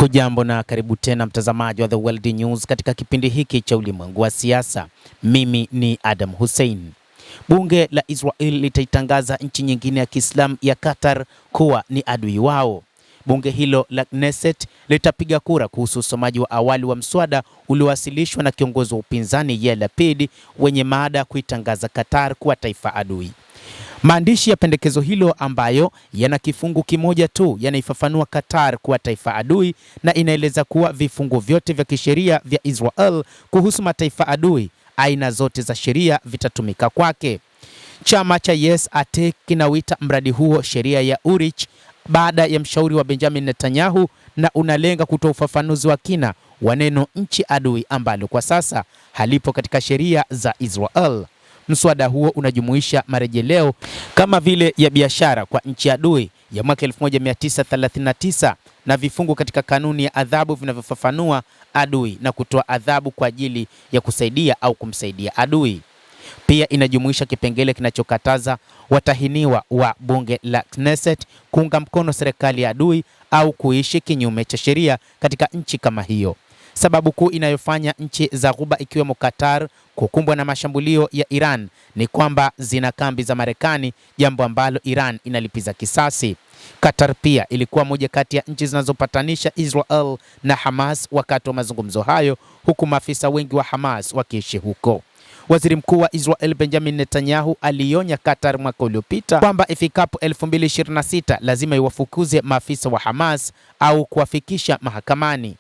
Hujambo na karibu tena mtazamaji wa The World News katika kipindi hiki cha ulimwengu wa siasa. Mimi ni Adam Hussein. Bunge la Israel litaitangaza nchi nyingine ya Kiislamu ya Qatar kuwa ni adui wao. Bunge hilo la Knesset litapiga kura kuhusu usomaji wa awali wa mswada uliowasilishwa na kiongozi wa upinzani Yair Lapid wenye mada kuitangaza Qatar kuwa taifa adui. Maandishi ya pendekezo hilo ambayo yana kifungu kimoja tu yanaifafanua Qatar kuwa taifa adui na inaeleza kuwa vifungu vyote vya kisheria vya Israel kuhusu mataifa adui, aina zote za sheria vitatumika kwake. Chama cha Yes Atek kinawita mradi huo sheria ya Urich baada ya mshauri wa Benjamin Netanyahu na unalenga kutoa ufafanuzi wa kina wa neno nchi adui ambalo kwa sasa halipo katika sheria za Israel. Mswada huo unajumuisha marejeleo kama vile ya biashara kwa nchi adui ya mwaka 1939 na vifungu katika kanuni ya adhabu vinavyofafanua adui na kutoa adhabu kwa ajili ya kusaidia au kumsaidia adui. Pia inajumuisha kipengele kinachokataza watahiniwa wa bunge la Knesset kuunga mkono serikali ya adui au kuishi kinyume cha sheria katika nchi kama hiyo. Sababu kuu inayofanya nchi za Ghuba ikiwemo Qatar kukumbwa na mashambulio ya Iran ni kwamba zina kambi za Marekani, jambo ambalo Iran inalipiza kisasi. Qatar pia ilikuwa moja kati ya nchi zinazopatanisha Israel na Hamas wakati wa mazungumzo hayo, huku maafisa wengi wa Hamas wakiishi huko. Waziri Mkuu wa Israel Benjamin Netanyahu alionya Qatar mwaka uliopita kwamba ifikapo 2026 lazima iwafukuze maafisa wa Hamas au kuwafikisha mahakamani.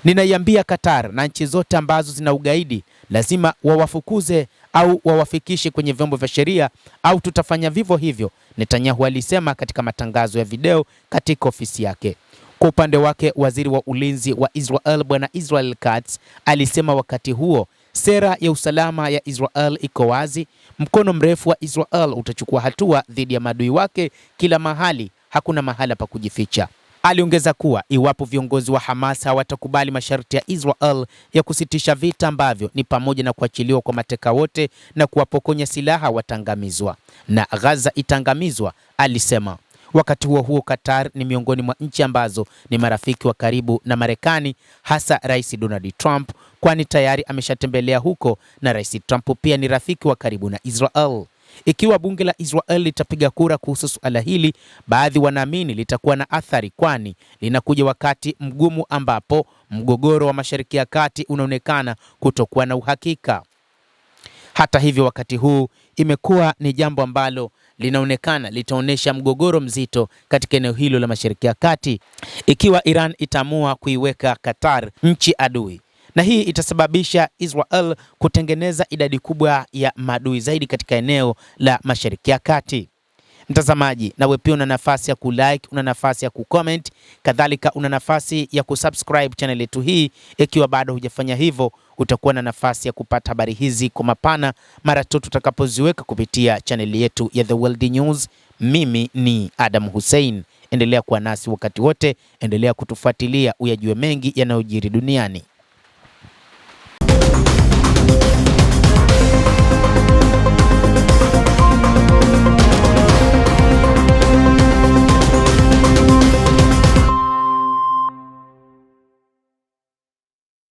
Ninaiambia Qatar na nchi zote ambazo zina ugaidi lazima wawafukuze au wawafikishe kwenye vyombo vya sheria au tutafanya vivyo hivyo, Netanyahu alisema katika matangazo ya video katika ofisi yake. Kwa upande wake, waziri wa ulinzi wa Israel Bwana Israel Katz alisema wakati huo sera ya usalama ya Israel iko wazi, mkono mrefu wa Israel utachukua hatua dhidi ya maadui wake kila mahali, hakuna mahala pa kujificha. Aliongeza kuwa iwapo viongozi wa Hamas hawatakubali masharti ya Israel ya kusitisha vita ambavyo ni pamoja na kuachiliwa kwa mateka wote na kuwapokonya silaha wataangamizwa na Gaza itaangamizwa, alisema. Wakati huo huo, Qatar ni miongoni mwa nchi ambazo ni marafiki wa karibu na Marekani, hasa Rais Donald Trump, kwani tayari ameshatembelea huko na Rais Trump pia ni rafiki wa karibu na Israel. Ikiwa bunge la Israel litapiga kura kuhusu suala hili, baadhi wanaamini litakuwa na athari, kwani linakuja wakati mgumu ambapo mgogoro wa Mashariki ya Kati unaonekana kutokuwa na uhakika. Hata hivyo, wakati huu imekuwa ni jambo ambalo linaonekana litaonesha mgogoro mzito katika eneo hilo la Mashariki ya Kati ikiwa Iran itaamua kuiweka Qatar nchi adui. Na hii itasababisha Israel kutengeneza idadi kubwa ya maadui zaidi katika eneo la Mashariki ya Kati. Mtazamaji, nawe pia una nafasi ya kulike, una nafasi ya kucomment, kadhalika una nafasi ya kusubscribe channel yetu hii. Ikiwa bado hujafanya hivyo, utakuwa na nafasi ya kupata habari hizi kwa mapana mara tu tutakapoziweka kupitia channel yetu ya The World News. Mimi ni Adam Hussein. Endelea kuwa nasi wakati wote, endelea kutufuatilia uyajue mengi yanayojiri duniani.